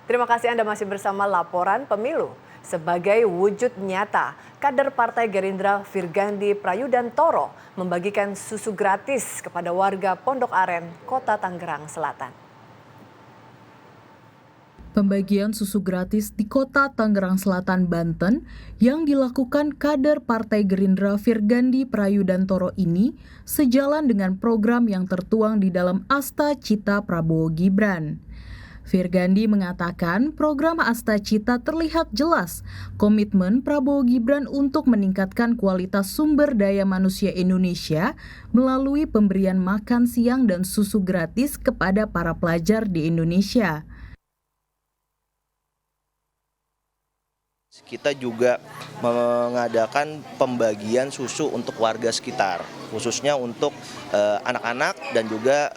Terima kasih Anda masih bersama Laporan Pemilu. Sebagai wujud nyata, kader Partai Gerindra Virgandi Prayudantoro membagikan susu gratis kepada warga Pondok Aren, Kota Tangerang Selatan. Pembagian susu gratis di Kota Tangerang Selatan, Banten yang dilakukan kader Partai Gerindra Virgandi Prayudantoro ini sejalan dengan program yang tertuang di dalam Asta Cita Prabowo Gibran. Virgandi mengatakan program Asta Cita terlihat jelas komitmen Prabowo Gibran untuk meningkatkan kualitas sumber daya manusia Indonesia melalui pemberian makan siang dan susu gratis kepada para pelajar di Indonesia. Kita juga mengadakan pembagian susu untuk warga sekitar, khususnya untuk anak-anak dan juga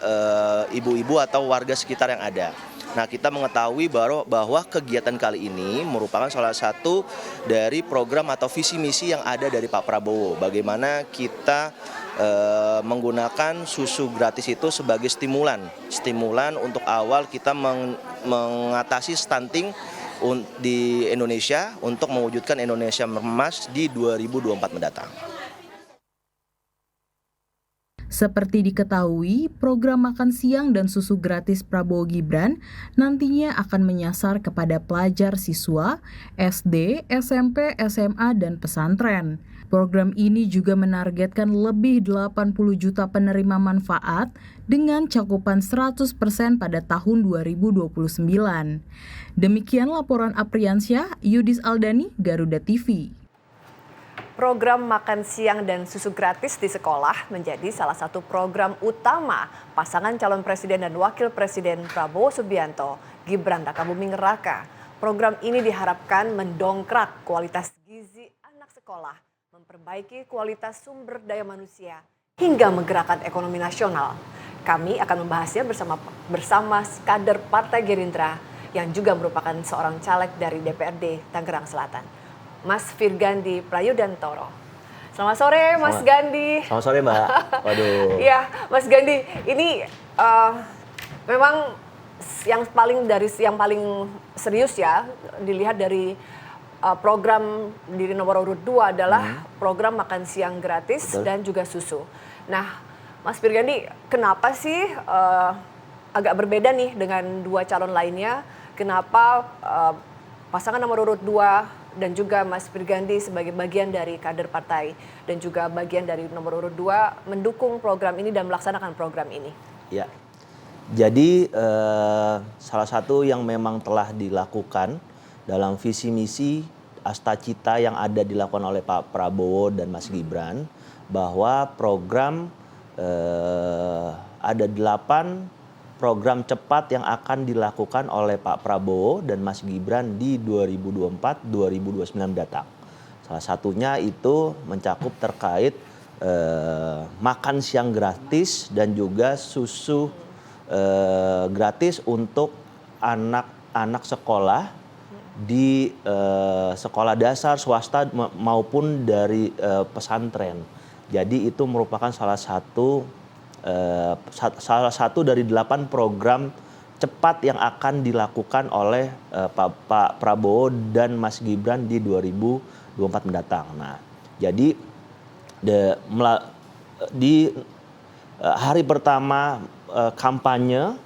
ibu-ibu atau warga sekitar yang ada. Nah, kita mengetahui bahwa kegiatan kali ini merupakan salah satu dari program atau visi misi yang ada dari Pak Prabowo. Bagaimana kita menggunakan susu gratis itu sebagai stimulan untuk awal kita mengatasi stunting di Indonesia untuk mewujudkan Indonesia emas di 2024 mendatang. Seperti diketahui, program makan siang dan susu gratis Prabowo Gibran nantinya akan menyasar kepada pelajar siswa, SD, SMP, SMA, dan pesantren. Program ini juga menargetkan lebih 80 juta penerima manfaat dengan cakupan 100% pada tahun 2029. Demikian laporan Apriansyah, Yudis Aldani, Garuda TV. Program makan siang dan susu gratis di sekolah menjadi salah satu program utama pasangan calon presiden dan wakil presiden Prabowo Subianto, Gibran Rakabuming Raka. Program ini diharapkan mendongkrak kualitas gizi anak sekolah, memperbaiki kualitas sumber daya manusia, hingga menggerakkan ekonomi nasional. Kami akan membahasnya bersama kader Partai Gerindra yang juga merupakan seorang caleg dari DPRD Tangerang Selatan, Mas Virgandi Prayudantoro. Selamat sore, Mas Gandi. Selamat sore, Mbak. Waduh. Iya, Mas Gandi, ini memang yang paling serius ya dilihat dari program di nomor urut 2 adalah program makan siang gratis. Betul. Dan juga susu. Nah, Mas Virgandi, kenapa sih agak berbeda nih dengan dua calon lainnya? Kenapa pasangan nomor urut 2 dan juga Mas Virgandi sebagai bagian dari kader partai dan juga bagian dari nomor urut 2 mendukung program ini dan melaksanakan program ini? Ya, jadi salah satu yang memang telah dilakukan dalam visi misi Asta Cita yang ada dilakukan oleh Pak Prabowo dan Mas Gibran, bahwa program ada 8 program cepat yang akan dilakukan oleh Pak Prabowo dan Mas Gibran di 2024-2029 mendatang. Salah satunya itu mencakup terkait makan siang gratis dan juga susu gratis untuk anak-anak sekolah di sekolah dasar swasta maupun dari pesantren. Jadi itu merupakan salah satu dari 8 program cepat yang akan dilakukan oleh Pak Prabowo dan Mas Gibran di 2024 mendatang. Nah, jadi di hari pertama kampanye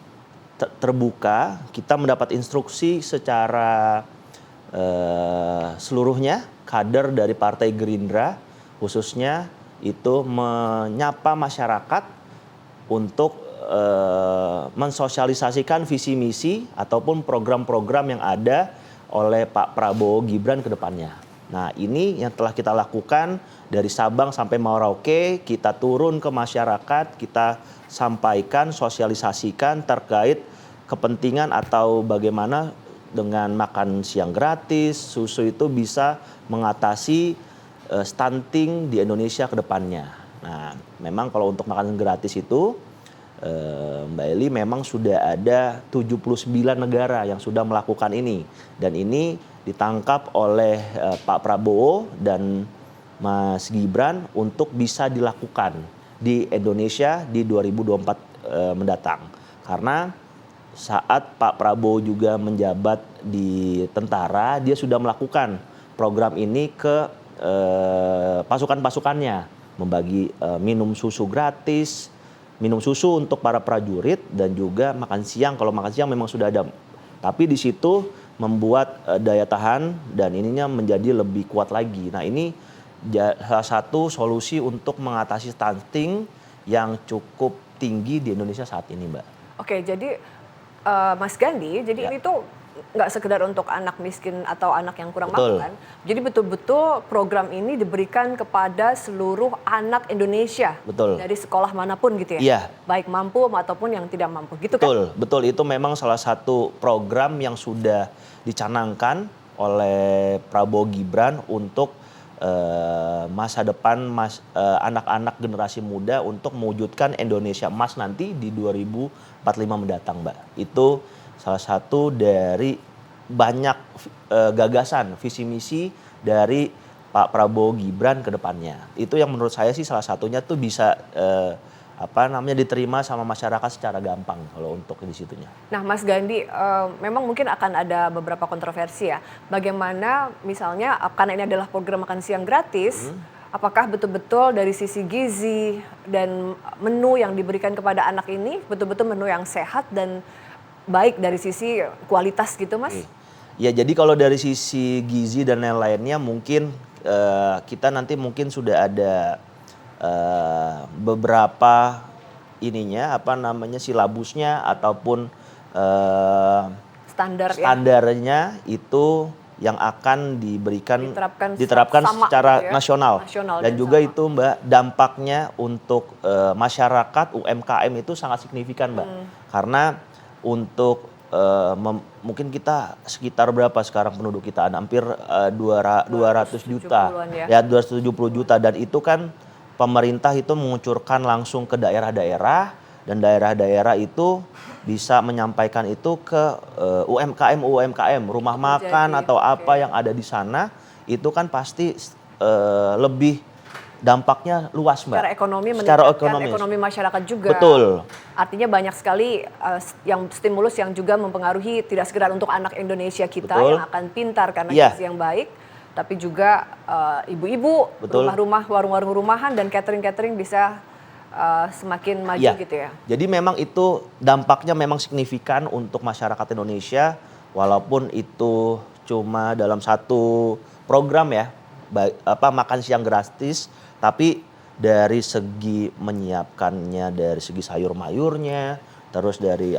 terbuka, kita mendapat instruksi secara seluruhnya kader dari Partai Gerindra khususnya itu menyapa masyarakat untuk mensosialisasikan visi misi ataupun program-program yang ada oleh Pak Prabowo Gibran ke depannya. Nah, ini yang telah kita lakukan dari Sabang sampai Merauke, kita turun ke masyarakat, kita sampaikan, sosialisasikan terkait kepentingan atau bagaimana dengan makan siang gratis, susu itu bisa mengatasi stunting di Indonesia ke depannya. Nah, memang kalau untuk makan gratis itu, Mbak Eli, memang sudah ada 79 negara yang sudah melakukan ini. Dan ini ditangkap oleh Pak Prabowo dan Mas Gibran untuk bisa dilakukan di Indonesia di 2024 mendatang. Karena saat Pak Prabowo juga menjabat di tentara, dia sudah melakukan program ini ke pasukan-pasukannya, membagi minum susu gratis, minum susu untuk para prajurit dan juga makan siang. Kalau makan siang memang sudah ada, tapi di situ membuat daya tahan dan ininya menjadi lebih kuat lagi. Nah, ini salah satu solusi untuk mengatasi stunting yang cukup tinggi di Indonesia saat ini, Mbak. Oke, jadi Mas Gandhi, jadi ini tuh nggak sekedar untuk anak miskin atau anak yang kurang mampu kan. Jadi betul-betul program ini diberikan kepada seluruh anak Indonesia. Betul. Dari sekolah manapun gitu ya. Iya. Baik mampu ataupun yang tidak mampu gitu kan. Betul, betul. Itu memang salah satu program yang sudah dicanangkan oleh Prabowo Gibran untuk masa depan anak-anak generasi muda untuk mewujudkan Indonesia emas nanti di 2045 mendatang, Mbak. Itu salah satu dari banyak gagasan, visi misi dari Pak Prabowo Gibran ke depannya. Itu yang menurut saya sih salah satunya tuh bisa diterima sama masyarakat secara gampang kalau untuk di situnya. Nah, Mas Gandhi, memang mungkin akan ada beberapa kontroversi ya. Bagaimana misalnya karena ini adalah program makan siang gratis, apakah betul-betul dari sisi gizi dan menu yang diberikan kepada anak ini betul-betul menu yang sehat dan baik dari sisi kualitas gitu, Mas? Ya, jadi kalau dari sisi gizi dan lain-lainnya mungkin kita nanti mungkin sudah ada beberapa silabusnya ataupun standarnya itu yang akan diterapkan sama secara gitu ya, nasional dan juga sama. itu, Mbak, dampaknya untuk masyarakat UMKM itu sangat signifikan, Mbak, karena untuk mungkin kita sekitar berapa sekarang penduduk kita, ada hampir 200 juta ya 270 juta, dan itu kan pemerintah itu mengucurkan langsung ke daerah-daerah dan daerah-daerah itu bisa menyampaikan itu ke UMKM rumah makan atau apa yang ada di sana, itu kan pasti lebih dampaknya luas, Mbak. Secara ekonomi masyarakat juga. Betul. Artinya banyak sekali yang stimulus yang juga mempengaruhi tidak sekedar untuk anak Indonesia kita yang akan pintar karena gizi yang baik, tapi juga ibu-ibu, rumah-rumah, warung-warung rumahan dan catering-catering bisa semakin maju gitu ya. Jadi memang itu dampaknya memang signifikan untuk masyarakat Indonesia, walaupun itu cuma dalam satu program ya, makan siang gratis, tapi dari segi menyiapkannya, dari segi sayur-mayurnya, terus dari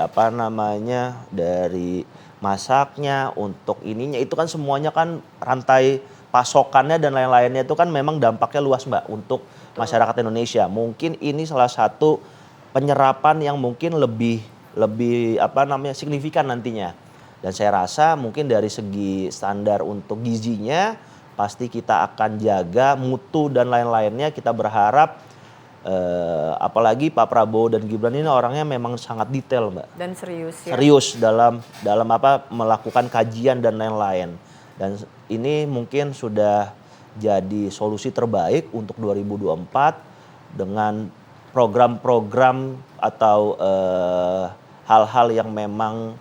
dari masaknya, untuk ininya itu kan semuanya kan rantai pasokannya dan lain-lainnya itu kan memang dampaknya luas, Mbak, untuk masyarakat Indonesia. Mungkin ini salah satu penyerapan yang mungkin lebih signifikan nantinya. Dan saya rasa mungkin dari segi standar untuk gizinya pasti kita akan jaga, mutu dan lain-lainnya kita berharap. Apalagi Pak Prabowo dan Gibran ini orangnya memang sangat detail, Mbak. Dan serius ya. Serius dalam melakukan kajian dan lain-lain. Dan ini mungkin sudah jadi solusi terbaik untuk 2024 dengan program-program atau hal-hal yang memang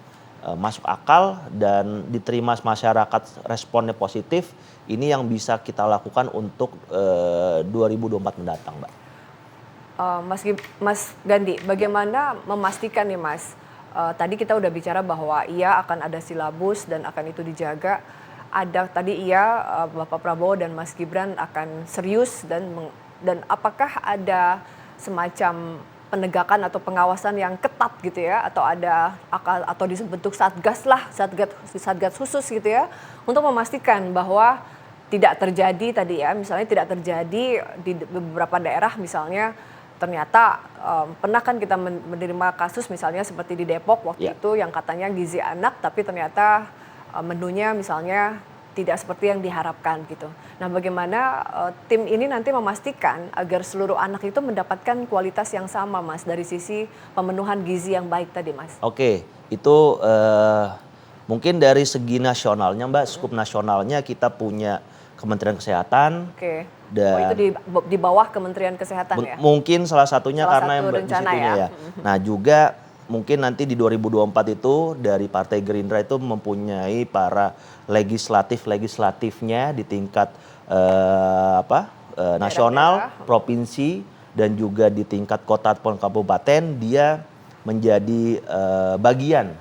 masuk akal dan diterima masyarakat, responnya positif. Ini yang bisa kita lakukan untuk 2024 mendatang, Mbak. Mas Gandhi, bagaimana memastikan nih, Mas? Tadi kita udah bicara bahwa akan ada silabus dan akan itu dijaga. Bapak Prabowo dan Mas Gibran akan serius dan apakah ada semacam penegakan atau pengawasan yang ketat gitu ya, atau dibentuk satgas khusus gitu ya, untuk memastikan bahwa tidak terjadi misalnya tidak terjadi di beberapa daerah, misalnya ternyata pernah kan kita menerima kasus misalnya seperti di Depok waktu itu yang katanya gizi anak, tapi ternyata menunya misalnya tidak seperti yang diharapkan gitu. Nah, bagaimana tim ini nanti memastikan agar seluruh anak itu mendapatkan kualitas yang sama, Mas, dari sisi pemenuhan gizi yang baik tadi, Mas? Oke, itu mungkin dari segi nasionalnya, Mbak, skup nasionalnya kita punya Kementerian Kesehatan. Oke. Dan itu di bawah Kementerian Kesehatan ya? Mungkin salah satunya karena yang rencana situnya ya. Nah, juga mungkin nanti di 2024 itu dari Partai Gerindra itu mempunyai para legislatifnya di tingkat nasional, provinsi, dan juga di tingkat kota ataupun kabupaten, dia menjadi bagian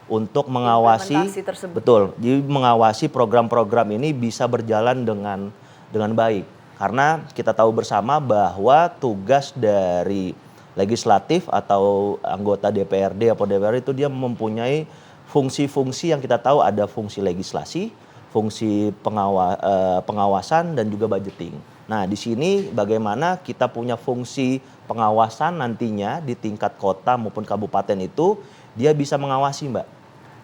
untuk mengawasi, implementasi tersebut. betul, jadi mengawasi program-program ini bisa berjalan dengan baik. Karena kita tahu bersama bahwa tugas dari legislatif atau anggota DPRD atau DPR itu dia mempunyai fungsi-fungsi yang kita tahu, ada fungsi legislasi, fungsi pengawasan, dan juga budgeting. Nah, di sini bagaimana kita punya fungsi pengawasan nantinya di tingkat kota maupun kabupaten itu, dia bisa mengawasi, Mbak.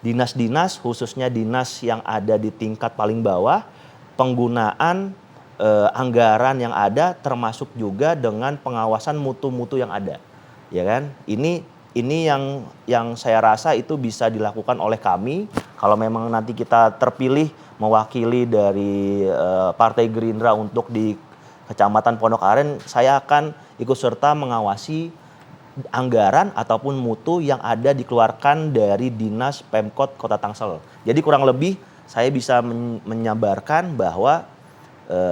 Dinas-dinas, khususnya dinas yang ada di tingkat paling bawah, penggunaan anggaran yang ada, termasuk juga dengan pengawasan mutu-mutu yang ada, ya kan? Ini yang saya rasa itu bisa dilakukan oleh kami kalau memang nanti kita terpilih mewakili dari Partai Gerindra untuk di Kecamatan Pondok Aren. Saya akan ikut serta mengawasi anggaran ataupun mutu yang ada dikeluarkan dari Dinas Pemkot Kota Tangsel. Jadi kurang lebih saya bisa menyabarkan bahwa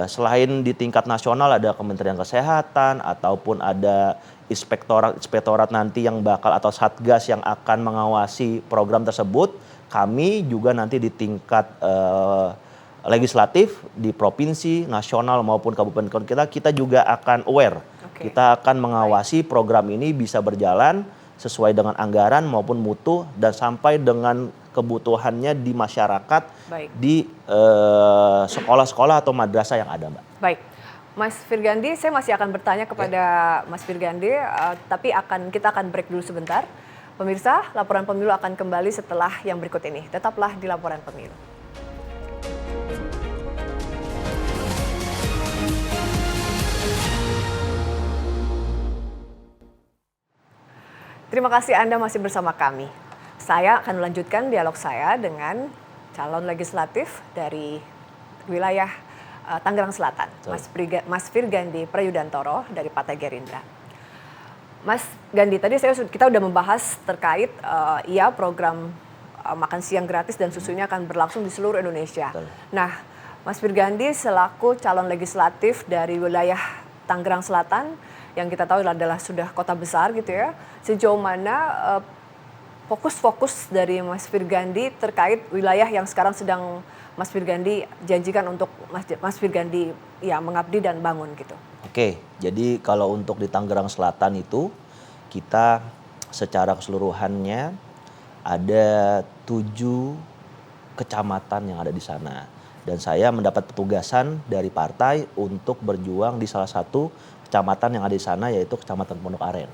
selain di tingkat nasional ada Kementerian Kesehatan ataupun ada inspektorat nanti yang bakal atau satgas yang akan mengawasi program tersebut, kami juga nanti di tingkat legislatif di provinsi, nasional maupun kabupaten kita juga akan aware. Kita akan mengawasi program ini bisa berjalan sesuai dengan anggaran maupun mutu dan sampai dengan kebutuhannya di masyarakat. Baik. Di sekolah-sekolah atau madrasah yang ada, Mbak. Baik, Mas Virgandi, saya masih akan bertanya kepada Mas Virgandi, tapi kita akan break dulu sebentar. Pemirsa, laporan pemilu akan kembali setelah yang berikut ini. Tetaplah di laporan pemilu. Terima kasih Anda masih bersama kami. Saya akan melanjutkan dialog saya dengan calon legislatif dari wilayah Tangerang Selatan, Mas Virgandi Prayudantoro dari Partai Gerindra. Mas Gandhi, tadi kita sudah membahas terkait program makan siang gratis dan susunya akan berlangsung di seluruh Indonesia. Betul. Nah, Mas Virgandi selaku calon legislatif dari wilayah Tangerang Selatan yang kita tahu adalah sudah kota besar gitu ya, sejauh mana fokus-fokus dari Mas Virgandi terkait wilayah yang sekarang sedang Mas Virgandi janjikan untuk Mas Virgandi mengabdi dan bangun gitu. Oke, jadi kalau untuk di Tangerang Selatan itu kita secara keseluruhannya ada 7 kecamatan yang ada di sana. Dan saya mendapat petugasan dari partai untuk berjuang di salah satu kecamatan yang ada di sana, yaitu Kecamatan Pondok Aren.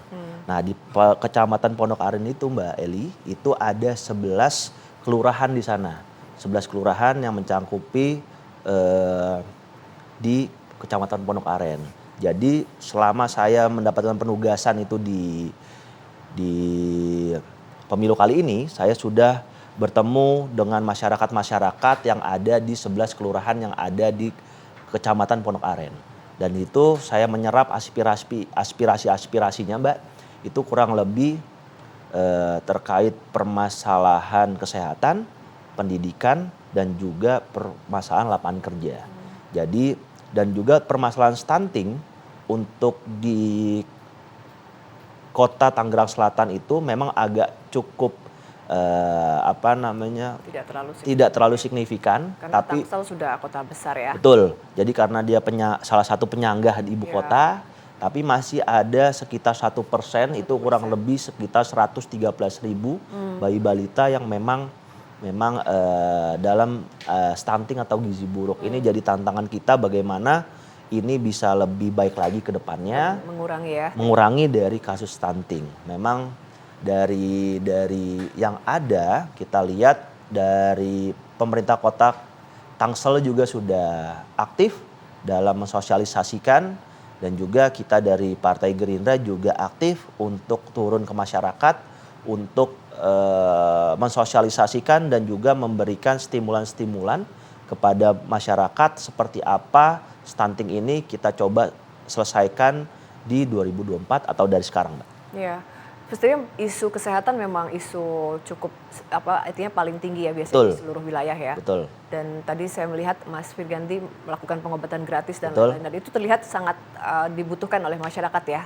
Nah, di Kecamatan Pondok Aren itu, Mbak Eli, itu ada 11 kelurahan di sana. 11 kelurahan yang mencangkupi di Kecamatan Pondok Aren. Jadi selama saya mendapatkan penugasan itu di pemilu kali ini, saya sudah bertemu dengan masyarakat-masyarakat yang ada di 11 kelurahan yang ada di Kecamatan Pondok Aren. Dan itu saya menyerap aspirasi-aspirasinya, Mbak. Itu kurang lebih terkait permasalahan kesehatan, pendidikan, dan juga permasalahan lapangan kerja. Jadi, dan juga permasalahan stunting untuk di kota Tangerang Selatan itu memang agak cukup tidak terlalu signifikan, karena tapi Tangsel sudah kota besar ya. Betul. Jadi karena dia salah satu penyangga di ibu kota, tapi masih ada sekitar 1%, itu kurang lebih sekitar 113.000 bayi balita yang memang dalam stunting atau gizi buruk. Ini jadi tantangan kita bagaimana ini bisa lebih baik lagi ke depannya, mengurangi dari kasus stunting. Memang dari yang ada kita lihat dari pemerintah kota Tangsel juga sudah aktif dalam mensosialisasikan, dan juga kita dari Partai Gerindra juga aktif untuk turun ke masyarakat untuk mensosialisasikan dan juga memberikan stimulan-stimulan kepada masyarakat seperti apa stunting ini kita coba selesaikan di 2024 atau dari sekarang, Mbak. Iya. Pastinya isu kesehatan memang isu cukup artinya paling tinggi ya biasanya Betul. di seluruh wilayah ya. Betul. Dan tadi saya melihat Mas Virganti melakukan pengobatan gratis dan Betul. lain-lain. Dan itu terlihat sangat dibutuhkan oleh masyarakat ya.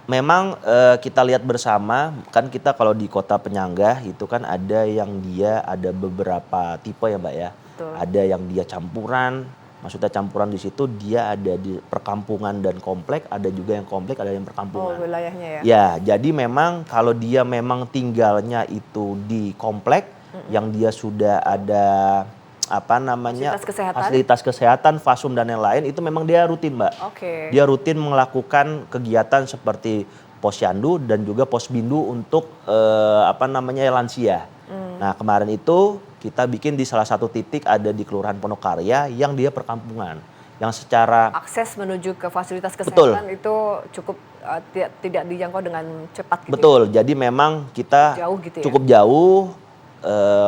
Memang kita lihat bersama, kan kita kalau di kota penyangga itu kan ada yang dia ada beberapa tipe ya Mbak ya. Betul. Ada yang dia campuran, maksudnya campuran di situ dia ada di perkampungan dan komplek, ada juga yang komplek, ada yang Oh, perkampungan. wilayahnya ya. Ya, jadi memang kalau dia memang tinggalnya itu di komplek yang dia sudah ada apa namanya Fasilitas kesehatan. fasum dan lain-lain itu memang dia rutin Mbak. Oke. Dia rutin melakukan kegiatan seperti posyandu dan juga posbindu untuk apa namanya lansia. Nah kemarin itu kita bikin di salah satu titik ada di Kelurahan Ponokarya yang dia perkampungan, yang secara Akses menuju ke fasilitas Betul. kesehatan itu cukup tidak dijangkau dengan cepat gitu. betul. Jadi memang kita Jauh gitu ya? cukup jauh.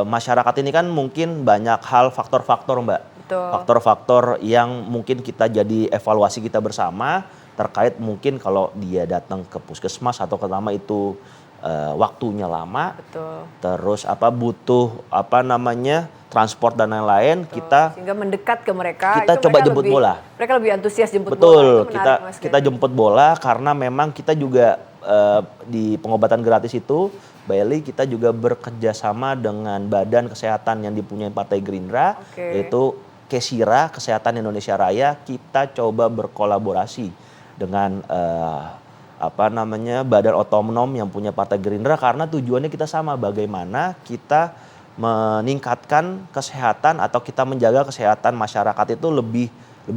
Masyarakat ini kan mungkin banyak hal faktor-faktor Mbak. Betul. Faktor-faktor yang mungkin kita jadi evaluasi kita bersama terkait mungkin kalau dia datang ke puskesmas atau ke lama itu waktunya lama. Betul. Terus butuh transport dan lain-lain kita Sehingga mendekat ke mereka. Kita itu coba mereka jemput lebih- bola. Mereka lebih antusias jemput bola. betul Itu menarik, Mas kita Gani. jemput bola karena memang kita juga di pengobatan gratis itu Bailey kita juga bekerja sama dengan badan kesehatan yang dipunyai Partai Gerindra, Oke. yaitu Kesira Kesehatan Indonesia Raya. Kita coba berkolaborasi dengan badan otonom yang punya Partai Gerindra karena tujuannya kita sama, bagaimana kita meningkatkan kesehatan atau kita menjaga kesehatan masyarakat itu lebih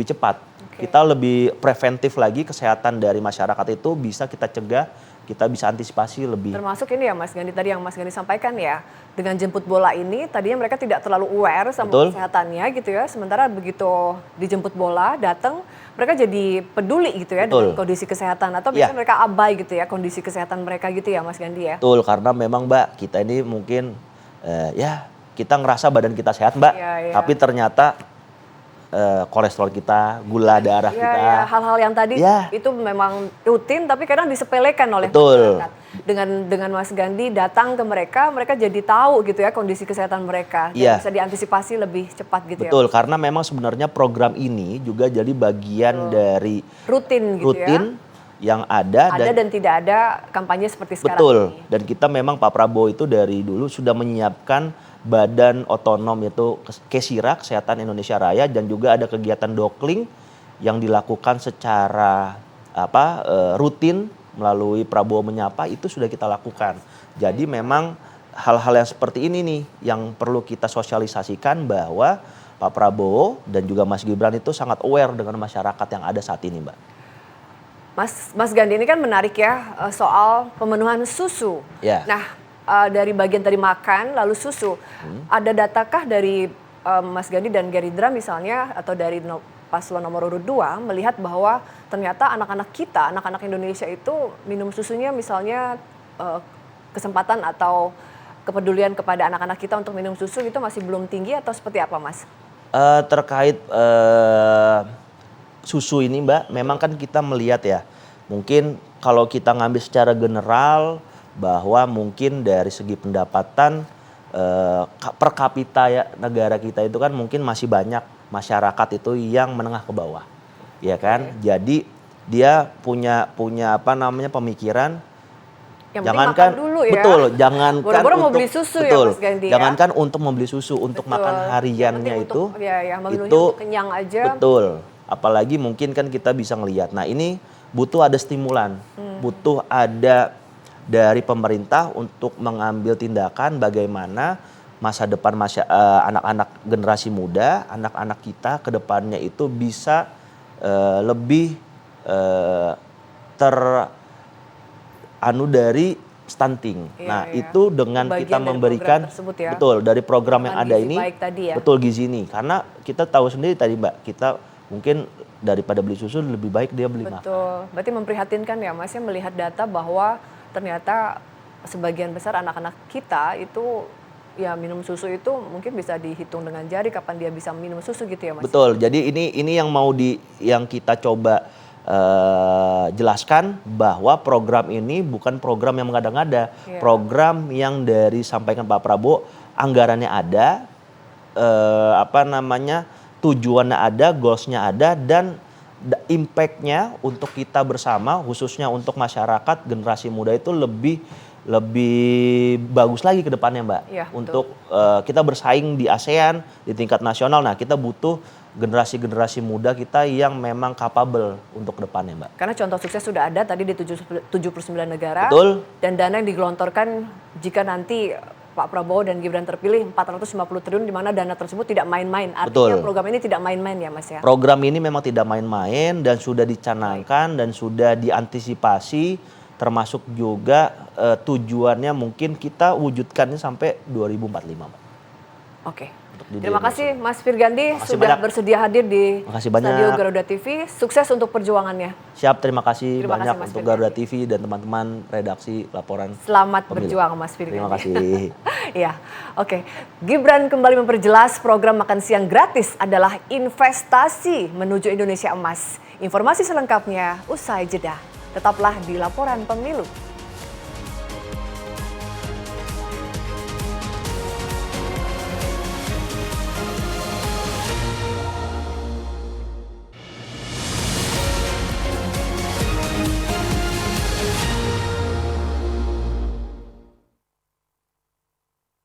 cepat. Oke. Kita lebih preventif lagi, kesehatan dari masyarakat itu bisa kita cegah, kita bisa antisipasi lebih. Termasuk ini ya Mas Gani, tadi yang Mas Gani sampaikan ya, dengan jemput bola ini tadinya mereka tidak terlalu aware sama Betul. kesehatannya gitu ya, sementara begitu dijemput bola datang mereka jadi peduli gitu ya Betul. dengan kondisi kesehatan atau Iya. biasanya mereka abai gitu ya kondisi kesehatan mereka gitu ya Mas Gani ya. Betul, karena memang Mbak kita ini mungkin kita ngerasa badan kita sehat Mbak, Iya, iya. tapi ternyata kolesterol kita, gula darah Ya, kita. ya, hal-hal yang tadi Ya. itu memang rutin tapi kadang disepelekan oleh Betul. masyarakat. Dengan Mas Gandhi datang ke mereka jadi tahu gitu ya kondisi kesehatan mereka dan Iya. bisa diantisipasi lebih cepat gitu ya. Betul, karena memang sebenarnya program ini juga jadi bagian dari Rutin gitu rutin yang ada Ada dan tidak ada kampanye seperti sekarang betul. ini. Dan kita memang Pak Prabowo itu dari dulu sudah menyiapkan badan otonom yaitu Kesira Kesehatan Indonesia Raya dan juga ada kegiatan dokling yang dilakukan secara rutin melalui Prabowo Menyapa itu sudah kita lakukan. Jadi memang hal-hal yang seperti ini nih yang perlu kita sosialisasikan bahwa Pak Prabowo dan juga Mas Gibran itu sangat aware dengan masyarakat yang ada saat ini, Mbak. Mas Gandhi ini kan menarik ya soal pemenuhan susu. Ya. Nah, dari bagian tadi makan lalu susu, ada datakah dari Mas Gandhi dan Gerindra misalnya atau dari paslon nomor urut 2 melihat bahwa ternyata anak-anak kita, anak-anak Indonesia itu minum susunya misalnya kesempatan atau kepedulian kepada anak-anak kita untuk minum susu itu masih belum tinggi atau seperti apa, Mas? Terkait susu ini Mbak, memang kan kita melihat ya, mungkin kalau kita ngambil secara general bahwa mungkin dari segi pendapatan per kapita ya negara kita itu kan mungkin masih banyak masyarakat itu yang menengah ke bawah, ya kan? Jadi dia punya pemikiran. Yang penting Jangankan makan dulu ya. betul, jangankan Boro-boro mau untuk beli susu ya, betul, Mas Gandhi ya. jangankan untuk membeli susu, untuk Betul. makan hariannya Yang penting itu, untuk- ya, memenuhi itu untuk kenyang aja. betul. Apalagi mungkin kan kita bisa ngelihat. Nah ini butuh ada stimulan, butuh ada dari pemerintah untuk mengambil tindakan bagaimana masa depan anak-anak generasi muda, anak-anak kita ke depannya itu bisa lebih dari stunting. Iya, Nah, iya. itu dengan Bagian kita dari memberikan program tersebut ya. betul dari program yang Makan ada gizi ini. baik tadi ya. Betul gizi ini. Karena kita tahu sendiri tadi Mbak, kita mungkin daripada beli susu lebih baik dia beli makan. Betul. Berarti memprihatinkan ya Mas ya melihat data bahwa ternyata sebagian besar anak-anak kita itu ya minum susu itu mungkin bisa dihitung dengan jari kapan dia bisa minum susu gitu ya Mas. Betul. Jadi ini yang yang kita coba jelaskan bahwa program ini bukan program yang mengada-ngada, program yang disampaikan Pak Prabowo, anggarannya ada, tujuannya ada, goalsnya ada, dan impact-nya untuk kita bersama, khususnya untuk masyarakat generasi muda itu lebih bagus lagi ke depannya, Mbak. Ya, untuk kita bersaing di ASEAN, di tingkat nasional. Nah, kita butuh generasi muda kita yang memang capable untuk ke depannya, Mbak. Karena contoh sukses sudah ada tadi di 79 negara. Betul. Dan dana yang digelontorkan jika nanti Pak Prabowo dan Gibran terpilih 450 triliun, di mana dana tersebut tidak main-main. Artinya Betul. program ini tidak main-main ya Mas ya? Program ini memang tidak main-main dan sudah dicanangkan dan sudah diantisipasi, termasuk juga tujuannya mungkin kita wujudkannya sampai 2045, Mbak. Oke. di Terima Indonesia. kasih Mas Firgandi Makasih sudah banyak. bersedia hadir di Makasih banyak. Studio Garuda TV. Sukses untuk perjuangannya. Siap, terima kasih Terima banyak kasih, Mas untuk Firgandi. Garuda TV dan teman-teman redaksi laporan. Selamat Pemilu. berjuang Mas Firgandi. Terima kasih. Ya, oke. Gibran kembali memperjelas program makan siang gratis adalah investasi menuju Indonesia emas. Informasi selengkapnya usai jeda. Tetaplah di Laporan Pemilu.